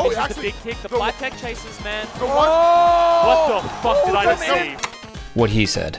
Oh, the actually, big kick, the go- flat tech chases, man. Go What the fuck did I just see? What he said.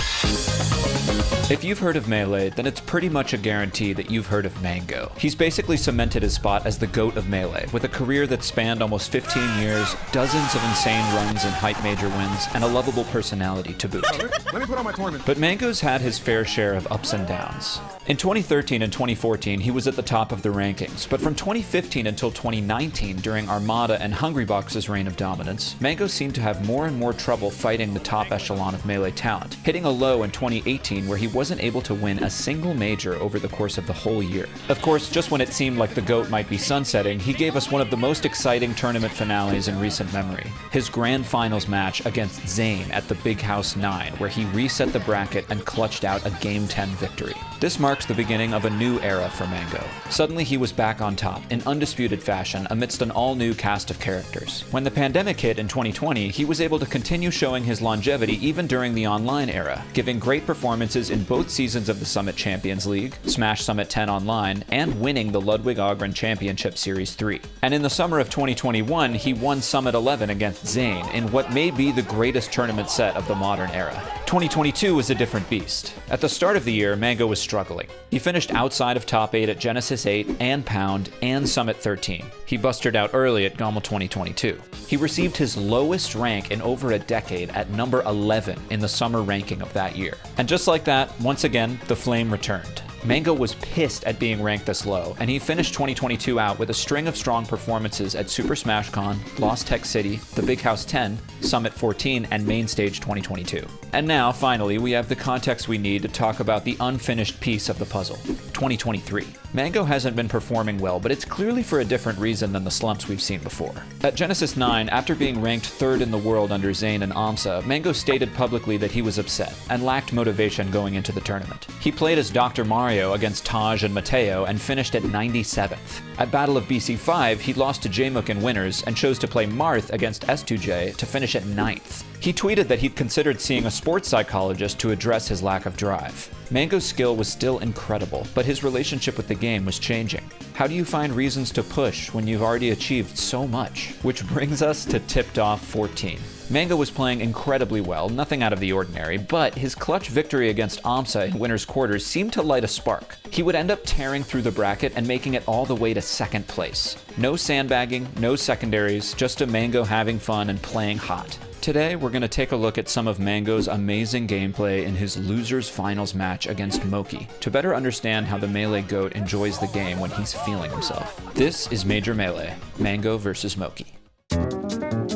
If you've heard of Melee, then it's pretty much a guarantee that you've heard of Mang0. He's basically cemented his spot as the GOAT of Melee, with a career that spanned almost 15 years, dozens of insane runs and hype major wins, and a lovable personality to boot. Let me put on my tournament. But Mang0's had his fair share of ups and downs. In 2013 and 2014, he was at the top of the rankings, but from 2015 until 2019, during Armada and Hungrybox's reign of dominance, Mang0 seemed to have more and more trouble fighting the top echelon of Melee talent, hitting a low in 2018 where he wasn't able to win a single major over the course of the whole year. Of course, just when it seemed like the GOAT might be sunsetting, he gave us one of the most exciting tournament finales in recent memory. His grand finals match against Zayn at the Big House 9, where he reset the bracket and clutched out a Game 10 victory. This marks the beginning of a new era for Mang0. Suddenly he was back on top, in undisputed fashion, amidst an all-new cast of characters. When the pandemic hit in 2020, he was able to continue showing his longevity even during the online era, giving great performances in both seasons of the Summit Champions League, Smash Summit 10 Online, and winning the Ludwig Ågren Championship Series 3. And in the summer of 2021, he won Summit 11 against Zayn in what may be the greatest tournament set of the modern era. 2022 was a different beast. At the start of the year, Mang0 was struggling. He finished outside of top 8 at Genesis 8 and Pound and Summit 13. He busted out early at GOML 2022. He received his lowest rank in over a decade at number 11 in the summer ranking of that year. And just like that, once again, the flame returned. Mang0 was pissed at being ranked this low, and he finished 2022 out with a string of strong performances at Super Smash Con, Lost Tech City, the Big House 10, Summit 14, and Main Stage 2022. And now, finally, we have the context we need to talk about the unfinished piece of the puzzle, 2023. Mang0 hasn't been performing well, but it's clearly for a different reason than the slumps we've seen before. At Genesis 9, after being ranked 3rd in the world under Zayn and Amsa, Mang0 stated publicly that he was upset and lacked motivation going into the tournament. He played as Dr. Mario against Taj and Mateo and finished at 97th. At Battle of BC5, he lost to Jmook in winners and chose to play Marth against S2J to finish at 9th. He tweeted that he'd considered seeing a sports psychologist to address his lack of drive. Mang0's skill was still incredible, but his relationship with the game was changing. How do you find reasons to push when you've already achieved so much? Which brings us to Tipped Off 14. Mang0 was playing incredibly well, nothing out of the ordinary, but his clutch victory against Amsa in winner's quarters seemed to light a spark. He would end up tearing through the bracket and making it all the way to 2nd place. No sandbagging, no secondaries, just a Mang0 having fun and playing hot. Today, we're going to take a look at some of Mang0's amazing gameplay in his Losers Finals match against Moky, to better understand how the Melee GOAT enjoys the game when he's feeling himself. This is Major Melee, Mang0 versus Moky.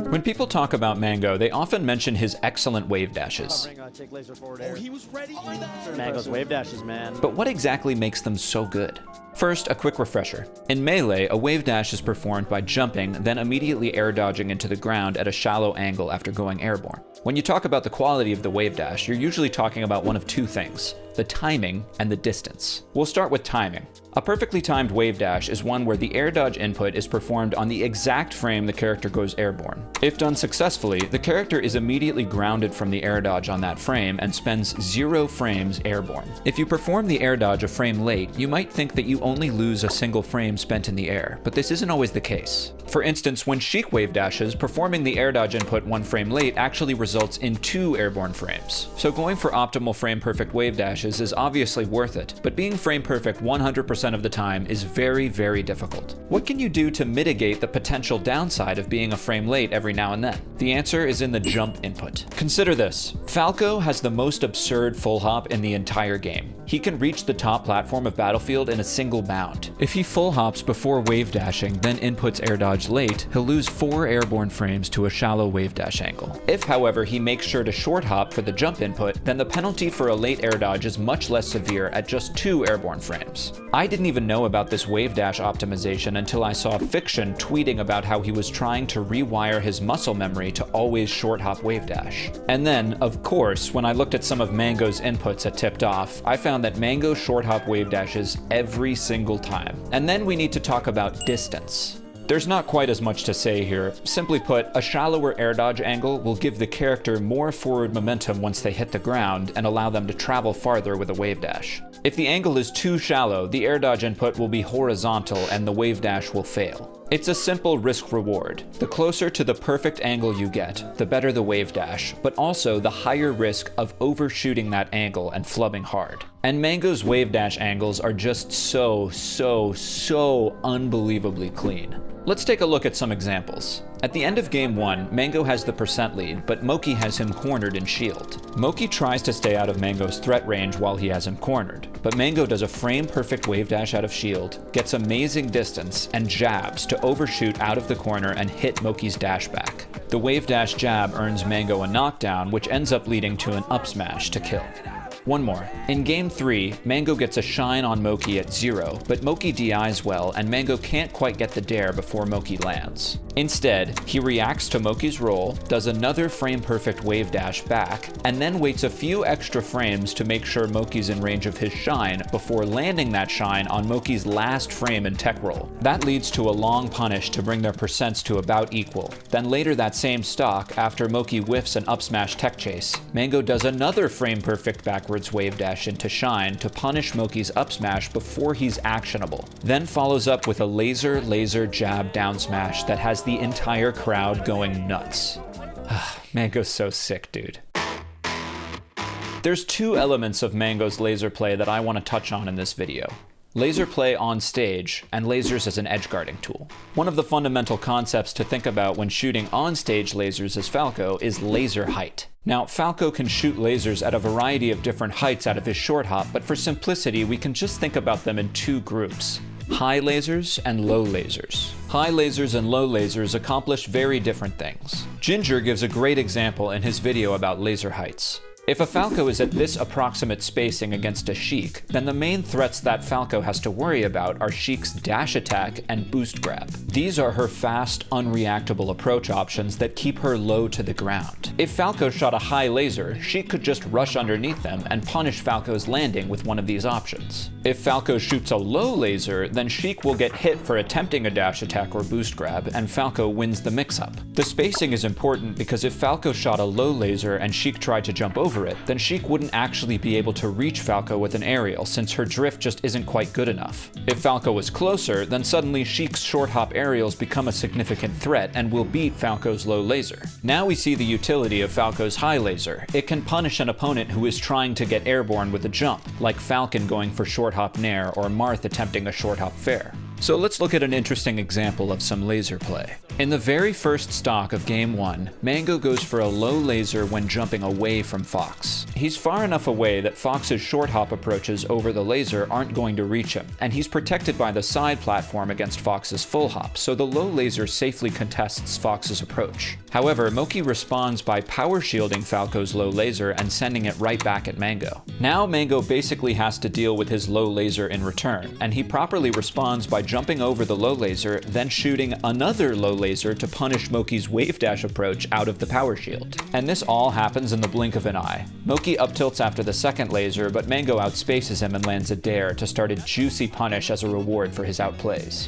When people talk about Mang0, they often mention his excellent wave dashes. Oh, he was ready for that. Mang0's wave dashes, man. But what exactly makes them so good? First, a quick refresher. In Melee, a wave dash is performed by jumping, then immediately air dodging into the ground at a shallow angle after going airborne. When you talk about the quality of the wave dash, you're usually talking about one of two things: the timing and the distance. We'll start with timing. A perfectly timed wave dash is one where the air dodge input is performed on the exact frame the character goes airborne. If done successfully, the character is immediately grounded from the air dodge on that frame and spends 0 frames airborne. If you perform the air dodge a frame late, you might think that you only lose a single frame spent in the air, but this isn't always the case. For instance, when Sheik wave dashes, performing the air dodge input 1 frame late actually results in 2 airborne frames. So going for optimal frame perfect wave dashes is obviously worth it, but being frame perfect 100% of the time is very, very difficult. What can you do to mitigate the potential downside of being a frame late every now and then? The answer is in the jump input. Consider this. Falco has the most absurd full hop in the entire game. He can reach the top platform of Battlefield in a single bound. If he full hops before wave dashing, then inputs air dodge late, he'll lose 4 airborne frames to a shallow wave dash angle. If, however, he makes sure to short hop for the jump input, then the penalty for a late air dodge is much less severe at just 2 airborne frames. I didn't even know about this wave dash optimization until I saw Fiction tweeting about how he was trying to rewire his muscle memory to always short hop wave dash. And then, of course, when I looked at some of Mang0's inputs at Tipped Off, I found that Mang0 short hop wave dashes every single time. And then we need to talk about distance. There's not quite as much to say here. Simply put, a shallower air dodge angle will give the character more forward momentum once they hit the ground and allow them to travel farther with a wave dash. If the angle is too shallow, the air dodge input will be horizontal and the wave dash will fail. It's a simple risk-reward. The closer to the perfect angle you get, the better the wave dash, but also the higher risk of overshooting that angle and flubbing hard. And Mang0's wave dash angles are just so unbelievably clean. Let's take a look at some examples. At the end of game 1, Mang0 has the percent lead, but Moky has him cornered in shield. Moky tries to stay out of Mang0's threat range while he has him cornered, but Mang0 does a frame-perfect wave dash out of shield, gets amazing distance, and jabs to overshoot out of the corner and hit Moky's dash back. The wave dash jab earns Mang0 a knockdown, which ends up leading to an up smash to kill. One more. In game 3, Mang0 gets a shine on Moky at 0, but Moky DIs well, and Mang0 can't quite get the dare before Moky lands. Instead, he reacts to Moky's roll, does another frame-perfect wave dash back, and then waits a few extra frames to make sure Moky's in range of his shine before landing that shine on Moky's last frame in tech roll. That leads to a long punish to bring their percents to about equal. Then later that same stock, after Moky whiffs an up smash tech chase, Mang0 does another frame-perfect backwards wave dash into shine to punish Moky's up smash before he's actionable. Then follows up with a laser jab down smash that has the entire crowd going nuts. Mang0's so sick, dude. There's two elements of Mang0's laser play that I want to touch on in this video. Laser play on stage, and lasers as an edge guarding tool. One of the fundamental concepts to think about when shooting on-stage lasers as Falco is laser height. Now, Falco can shoot lasers at a variety of different heights out of his short hop, but for simplicity, we can just think about them in two groups: high lasers and low lasers. High lasers and low lasers accomplish very different things. Ginger gives a great example in his video about laser heights. If a Falco is at this approximate spacing against a Sheik, then the main threats that Falco has to worry about are Sheik's dash attack and boost grab. These are her fast, unreactable approach options that keep her low to the ground. If Falco shot a high laser, Sheik could just rush underneath them and punish Falco's landing with one of these options. If Falco shoots a low laser, then Sheik will get hit for attempting a dash attack or boost grab, and Falco wins the mix-up. The spacing is important because if Falco shot a low laser and Sheik tried to jump over it, then Sheik wouldn't actually be able to reach Falco with an aerial since her drift just isn't quite good enough. If Falco was closer, then suddenly Sheik's short hop aerials become a significant threat and will beat Falco's low laser. Now we see the utility of Falco's high laser. It can punish an opponent who is trying to get airborne with a jump, like Falcon going for short hop nair or Marth attempting a short hop fair. So let's look at an interesting example of some laser play. In the very first stock of game 1, Mang0 goes for a low laser when jumping away from Fox. He's far enough away that Fox's short hop approaches over the laser aren't going to reach him, and he's protected by the side platform against Fox's full hop, so the low laser safely contests Fox's approach. However, Moky responds by power shielding Falco's low laser and sending it right back at Mang0. Now Mang0 basically has to deal with his low laser in return, and he properly responds by jumping over the low laser, then shooting another low laser to punish Moky's wave dash approach out of the power shield. And this all happens in the blink of an eye. Moky up tilts after the second laser, but Mang0 outspaces him and lands a dare to start a juicy punish as a reward for his outplays.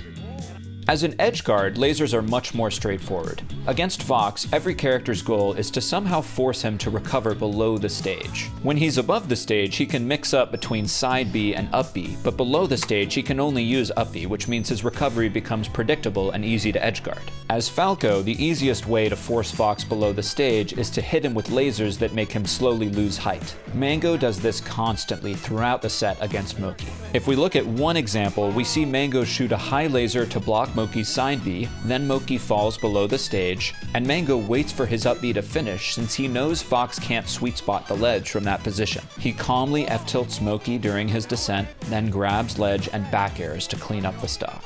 As an edge guard, lasers are much more straightforward. Against Fox, every character's goal is to somehow force him to recover below the stage. When he's above the stage, he can mix up between side B and up B, but below the stage, he can only use up B, which means his recovery becomes predictable and easy to edge guard. As Falco, the easiest way to force Fox below the stage is to hit him with lasers that make him slowly lose height. Mang0 does this constantly throughout the set against Moky. If we look at one example, we see Mang0 shoot a high laser to block Moky's side B, then Moky falls below the stage, and Mang0 waits for his up B to finish since he knows Fox can't sweet spot the ledge from that position. He calmly F-tilts Moky during his descent, then grabs ledge and back airs to clean up the stock.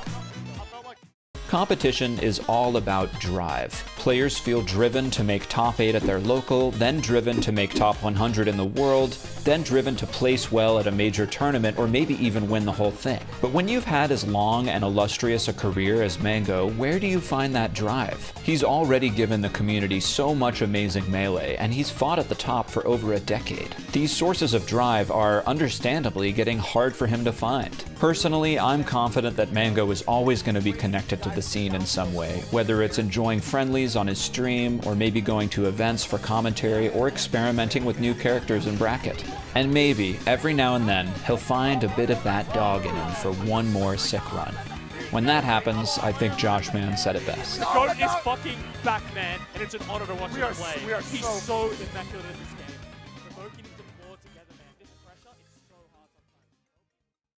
Competition is all about drive. Players feel driven to make top 8 at their local, then driven to make top 100 in the world, then driven to place well at a major tournament or maybe even win the whole thing. But when you've had as long and illustrious a career as Mang0, where do you find that drive? He's already given the community so much amazing melee, and he's fought at the top for over a decade. These sources of drive are understandably getting hard for him to find. Personally, I'm confident that Mang0 is always going to be connected to the scene in some way, whether it's enjoying friendlies on his stream, or maybe going to events for commentary, or experimenting with new characters in bracket. And maybe, every now and then, he'll find a bit of that dog in him for one more sick run. When that happens, I think Josh Man said it best. GOAT is fucking back, man, and it's an honor to watch him play. We are He's so so immaculate in this game.